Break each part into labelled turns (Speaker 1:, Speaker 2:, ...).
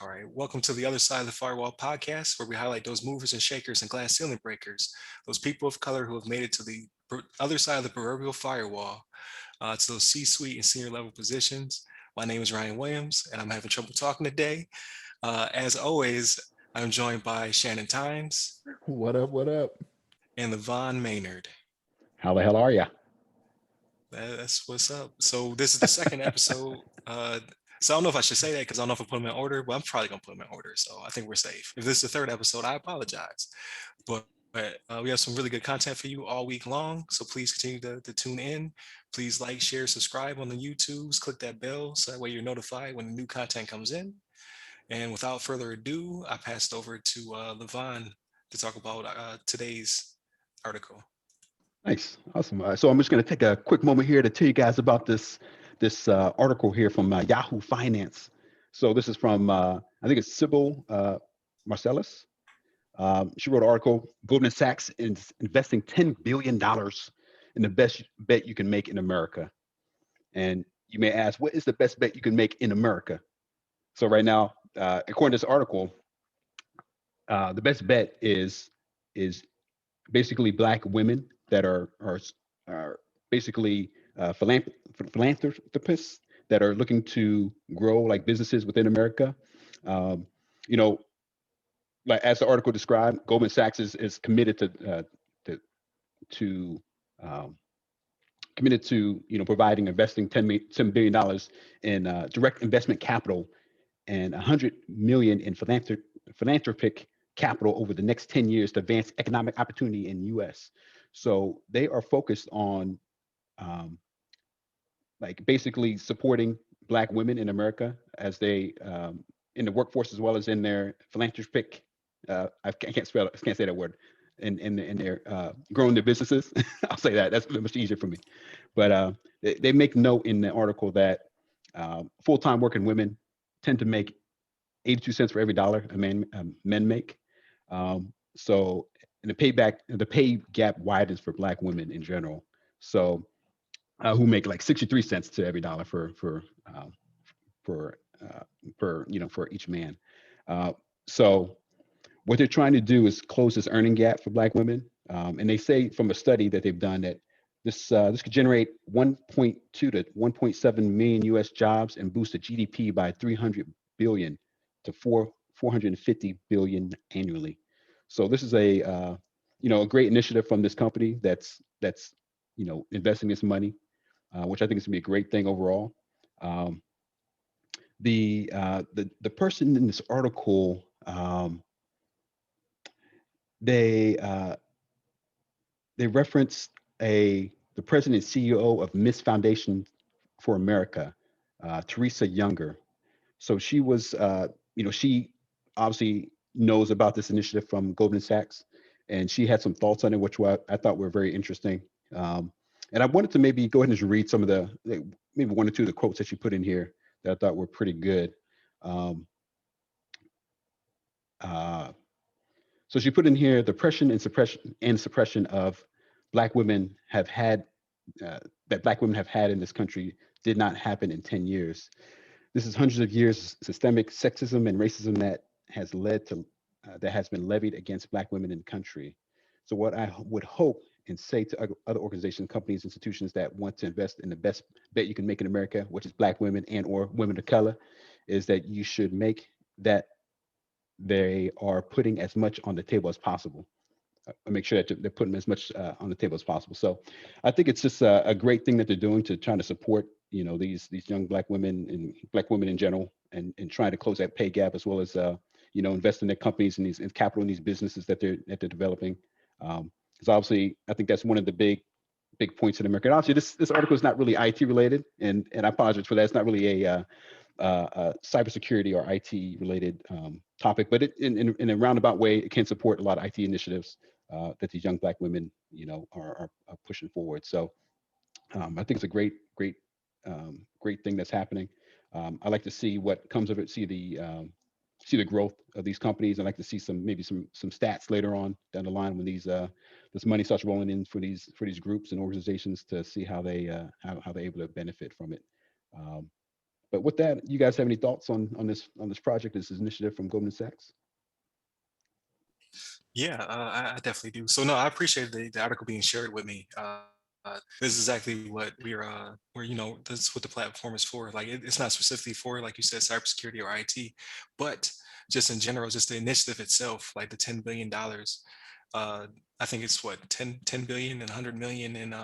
Speaker 1: All right, welcome to the other side of the Firewall podcast, where we highlight those movers and shakers and glass ceiling breakers, those people of color who have made it to the other side of the proverbial firewall, to those C-suite and senior level positions. My name is Ryan Williams, and I'm having trouble talking today. As always, I'm joined by Shannon Tynes
Speaker 2: What up? What up?
Speaker 1: and Levon Maynard.
Speaker 2: How the hell are ya?
Speaker 1: That's what's up. So this is the second episode. So I don't know if I should say that because I don't know if I put them in order, but I'm probably gonna put them in order. So I think we're safe. If this is the third episode, I apologize. But we have some really good content for you all week long. So please continue to tune in. Please like, share, subscribe on the YouTubes. Click that bell so that way you're notified when the new content comes in. And without further ado, I passed over to Levon to talk about today's article.
Speaker 2: Nice, awesome. So I'm just going to take a quick moment here to tell you guys about this article here from Yahoo Finance. So this is from I think it's Sybil Marcellus. She wrote an article. Goldman Sachs is investing $10 billion in the best bet you can make in America. And you may ask, what is the best bet you can make in America? So right now, according to this article, the best bet is basically Black women that are basically philanthropists that are looking to grow like businesses within America. Um, you know, like as the article described, Goldman Sachs is committed to to um, committed to providing investing $10 billion in direct investment capital and 100 million in philanthropic capital over the next 10 years to advance economic opportunity in US. So they are focused on um, like basically supporting Black women in America as they in the workforce as well as in their philanthropic. I can't spell it. I can't say that word. In their growing their businesses. I'll say that. That's much easier for me. But they make note in the article that full-time working women tend to make 82 cents for every dollar men make. So and the pay gap widens for Black women in general. So who make like 63 cents to every dollar for per for each man. Uh, so what they're trying to do is close this earning gap for Black women, and they say from a study that they've done that this could generate 1.2 to 1.7 million U.S. jobs and boost the GDP by 300 billion to 450 billion annually. So this is a great initiative from this company that's investing this money, which I think is gonna be a great thing overall. Um, the person in this article, they they referenced the president and CEO of Miss Foundation for America, Teresa Younger. So she was, she obviously knows about this initiative from Goldman Sachs, and she had some thoughts on it, which I thought were very interesting. And I wanted to maybe go ahead and just read some of maybe one or two of the quotes that she put in here that I thought were pretty good. Um, uh, so she put in here the oppression and suppression of Black women have had that Black women have had in this country did not happen in 10 years. This is hundreds of years of systemic sexism and racism that has been levied against Black women in the country. So what I would hope and say to other organizations, companies, institutions that want to invest in the best bet you can make in America, which is Black women and or women of color, is that you should make that they are putting as much on the table as possible. Make sure that they're putting as much on the table as possible. So I think it's just a great thing that they're doing to trying to support, these young Black women and Black women in general, and trying to close that pay gap as well as, invest in their companies and these in capital in these businesses that they're developing. Because obviously, I think that's one of the big points in America. And obviously, this article is not really IT related, and I apologize for that. It's not really a cybersecurity or IT related topic, but in a roundabout way, it can support a lot of IT initiatives that these young Black women, are pushing forward. So I think it's a great thing that's happening. I like to see what comes of it, see the growth of these companies. I'd like to see some stats later on down the line when this money starts rolling in for these groups and organizations to see how they're able to benefit from it. But with that, you guys have any thoughts on this project, this initiative from Goldman Sachs?
Speaker 1: Yeah, I definitely do. So no, I appreciate the article being shared with me. This is exactly what we're that's what the platform is for. Like it's not specifically for, like you said, cybersecurity or IT, but just in general, just the initiative itself, like the $10 billion. Uh, I think it's what 10 billion and 100 million in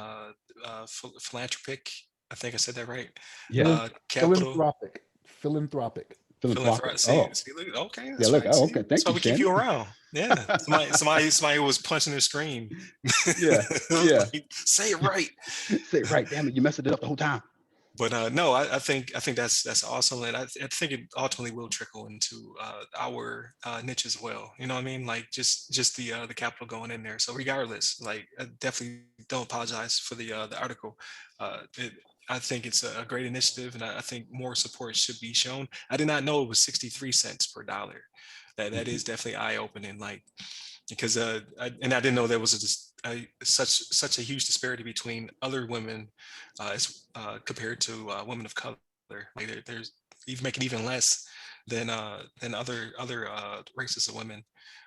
Speaker 1: philanthropic. I think I said that right.
Speaker 2: Yeah,
Speaker 1: Capital.
Speaker 3: Philanthropic. Philanthropic.
Speaker 2: philanthropic.
Speaker 1: Philanthropic. See,
Speaker 2: Oh,
Speaker 1: see, look, okay,
Speaker 2: yeah.
Speaker 1: that's
Speaker 2: Look.
Speaker 1: right.
Speaker 2: Oh,
Speaker 1: See,
Speaker 2: okay.
Speaker 1: that's
Speaker 2: Thank
Speaker 1: why
Speaker 2: you,
Speaker 1: we keep
Speaker 2: Shannon.
Speaker 1: you around. Yeah, somebody was punching the screen.
Speaker 2: Yeah, yeah.
Speaker 1: Like, say it right.
Speaker 2: Say it right. Damn it, you messed it up the whole time.
Speaker 1: But no, I think that's awesome, and I think it ultimately will trickle into our niche as well. You know what I mean? Like just the capital going in there. So regardless, like I definitely don't apologize for the article. It, I think it's a great initiative, and I think more support should be shown. I did not know it was 63 cents per dollar. That
Speaker 2: Mhm.
Speaker 1: is definitely eye opening. Like because and I didn't know there was such a huge disparity between other women as compared to women of color. Like there's even making even less than other races of women,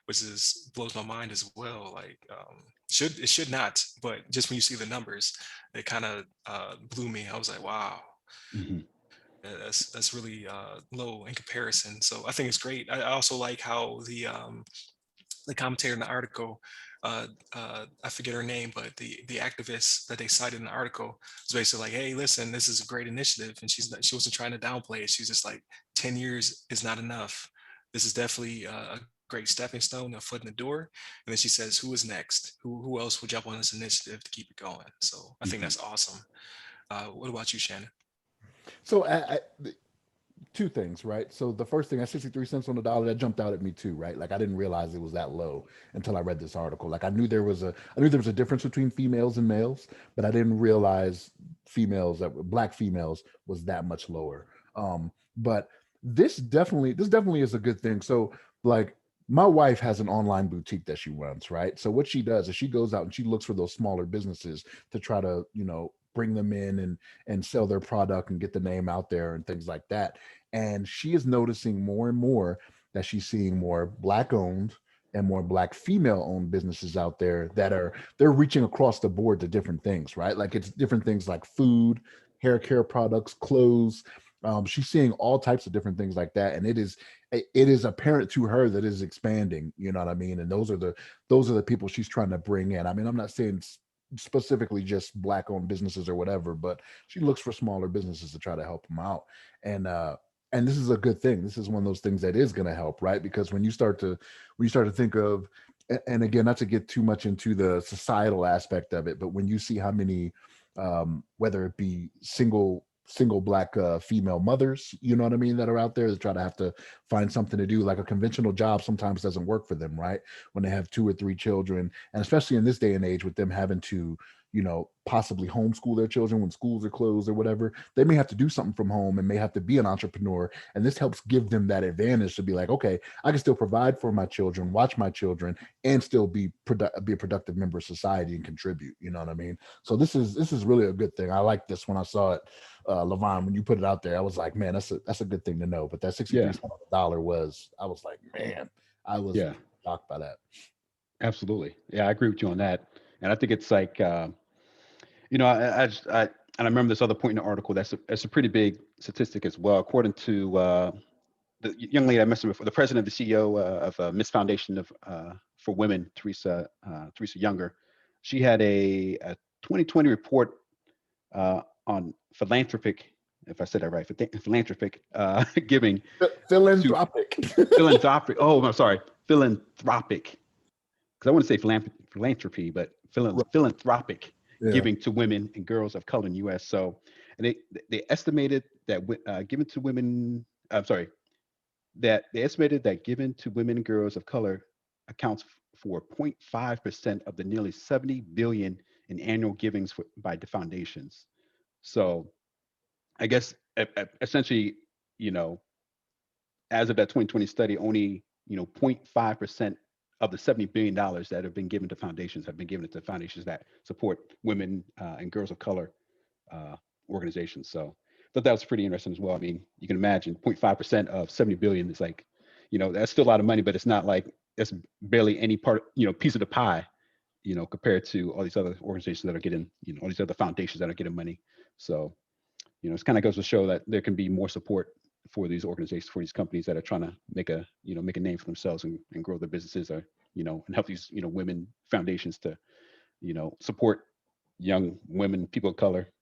Speaker 1: which is blows my mind as well. Like should not, but just when you see the numbers, it kind of blew me. I was like, wow,
Speaker 2: Mhm.
Speaker 1: that's really low in comparison. So I think it's great. I also like how the commentator in the article, I forget her name, but the activist that they cited in the article was basically like, "Hey, listen, this is a great initiative," and she wasn't trying to downplay it. She's just like, 10 years is not enough. This is definitely a great stepping stone, a foot in the door." And then she says, "Who is next? Who else will jump on this initiative to keep it going?" So I think
Speaker 2: Mhm.
Speaker 1: that's awesome. What about you, Shannon?
Speaker 3: So two things, right? So the first thing, at 63 cents on the dollar, that jumped out at me too, right? Like I didn't realize it was that low until I read this article. Like I knew there was a difference between females and males, but I didn't realize black females was that much lower. But this definitely is a good thing. So like my wife has an online boutique that she runs, right? So what she does is she goes out and she looks for those smaller businesses to try to, bring them in and sell their product and get the name out there and things like that. And she is noticing more and more that she's seeing more black owned and more black female owned businesses out there that they're reaching across the board to different things, right? Like it's different things like food, hair care products, clothes. She's seeing all types of different things like that, and it is apparent to her that it is expanding. You know what I mean? And those are the people she's trying to bring in. I mean, I'm not saying specifically just black owned businesses or whatever, but she looks for smaller businesses to try to help them out. And this is a good thing. This is one of those things that is going to help, right? Because when you start to think of, and again, not to get too much into the societal aspect of it, but when you see how many, whether it be single black female mothers, you know what I mean, that are out there that try to have to find something to do, like a conventional job sometimes doesn't work for them, right? When they have two or three children, and especially in this day and age with them having to, possibly homeschool their children when schools are closed or whatever, they may have to do something from home and may have to be an entrepreneur. And this helps give them that advantage to be like, okay, I can still provide for my children, watch my children, and still be a productive member of society and contribute. You know what I mean? So this is really a good thing. I like this when I saw it, Levon, when you put it out there. I was like, man, that's a good thing to know. But that 63
Speaker 2: Yeah,
Speaker 3: cents on the dollar I was like, man, I was
Speaker 2: yeah,
Speaker 3: shocked by that.
Speaker 2: absolutely. Yeah, I agree with you on that. And I think it's like, and I remember this other point in the article. That's a pretty big statistic as well. According to the young lady I mentioned before, the president of the CEO of Miss Foundation for Women, Teresa Younger, she had a 2020 report on philanthropic, if I said that right, philanthropic giving to
Speaker 3: Philanthropic.
Speaker 2: philanthropic. Oh, I'm sorry, philanthropic. Because I want to say philanthropy, but
Speaker 3: Right.
Speaker 2: philanthropic
Speaker 3: Yeah.
Speaker 2: giving to women and girls of color in the U.S. So, and they estimated that given to women, I'm sorry, that they estimated that given to women and girls of color accounts for 0.5% of the nearly 70 billion in annual givings by the foundations. So I guess essentially, you know, as of that 2020 study, only 0.5% of the $70 billion that have been given to foundations have been given to foundations that support women and girls of color uh, organizations. So thought that was pretty interesting as well. I mean, you can imagine 0.5% of 70 billion is like, that's still a lot of money, but it's not like it's barely any part, piece of the pie, compared to all these other organizations that are getting, all these other foundations that are getting money. So, it kind of goes to show that there can be more support for these organizations, for these companies that are trying to make a name for themselves and grow their businesses, or, and help these, women foundations to, support young women, people of color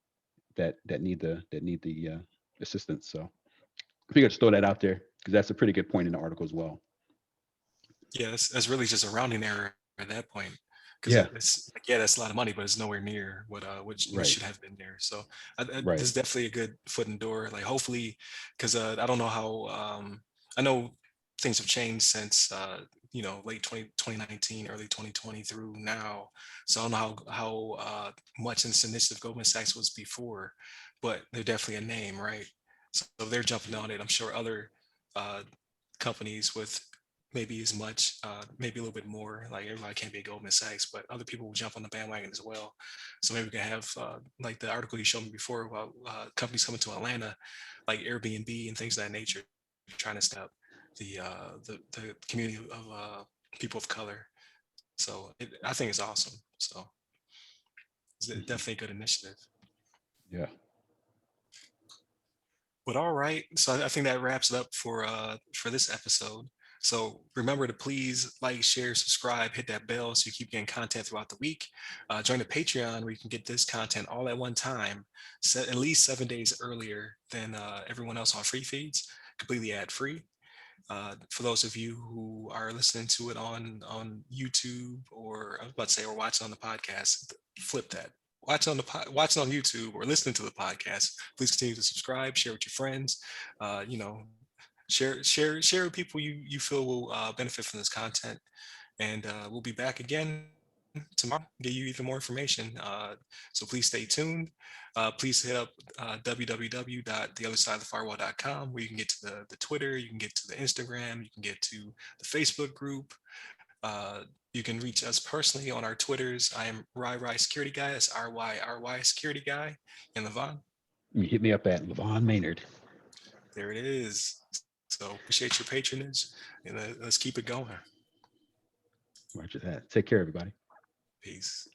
Speaker 2: that need the assistance. So I figured to throw that out there because that's a pretty good point in the article as well.
Speaker 1: Yeah, that's really just a rounding error at that point, because
Speaker 2: Yeah.
Speaker 1: it's like, yeah, that's a lot of money, but it's nowhere near what
Speaker 2: Right.
Speaker 1: should have been there. So
Speaker 2: Right.
Speaker 1: this is definitely a good foot in the door. Like hopefully, because I don't know how I know things have changed since late 2019, early 2020 through now. So I don't know how much in this initiative Goldman Sachs was before, but they're definitely a name, right? So if they're jumping on it, I'm sure other uh, companies with maybe as much, maybe a little bit more. Like everybody can't be a Goldman Sachs, but other people will jump on the bandwagon as well. So maybe we can have like the article you showed me before about companies coming to Atlanta, like Airbnb and things of that nature, trying to stop the community of people of color. So I think it's awesome. So it's definitely a good initiative.
Speaker 2: Yeah.
Speaker 1: But all right, so I think that wraps it up for this episode. So remember to please like, share, subscribe, hit that bell so you keep getting content throughout the week. Join the Patreon where you can get this content all at one time, set at least 7 days earlier than everyone else on free feeds, completely ad free. For those of you who are listening to it on YouTube, or I was about to say, or watching on the podcast, flip that. Watch it on YouTube or listening to the podcast. Please continue to subscribe, share with your friends. You know, share with people you feel will benefit from this content. And we'll be back again tomorrow, give you even more information. So please stay tuned. Please hit up www.theothersideofthefirewall.com, where you can get to the Twitter, you can get to the Instagram, you can get to the Facebook group. You can reach us personally on our Twitters. I am Ry Security Guy. That's RYRY Security Guy. And Levon.
Speaker 2: Hit me up at Levon Maynard.
Speaker 1: There it is. So appreciate your patronage, and let's keep it going.
Speaker 2: Roger that. Take care, everybody.
Speaker 1: Peace.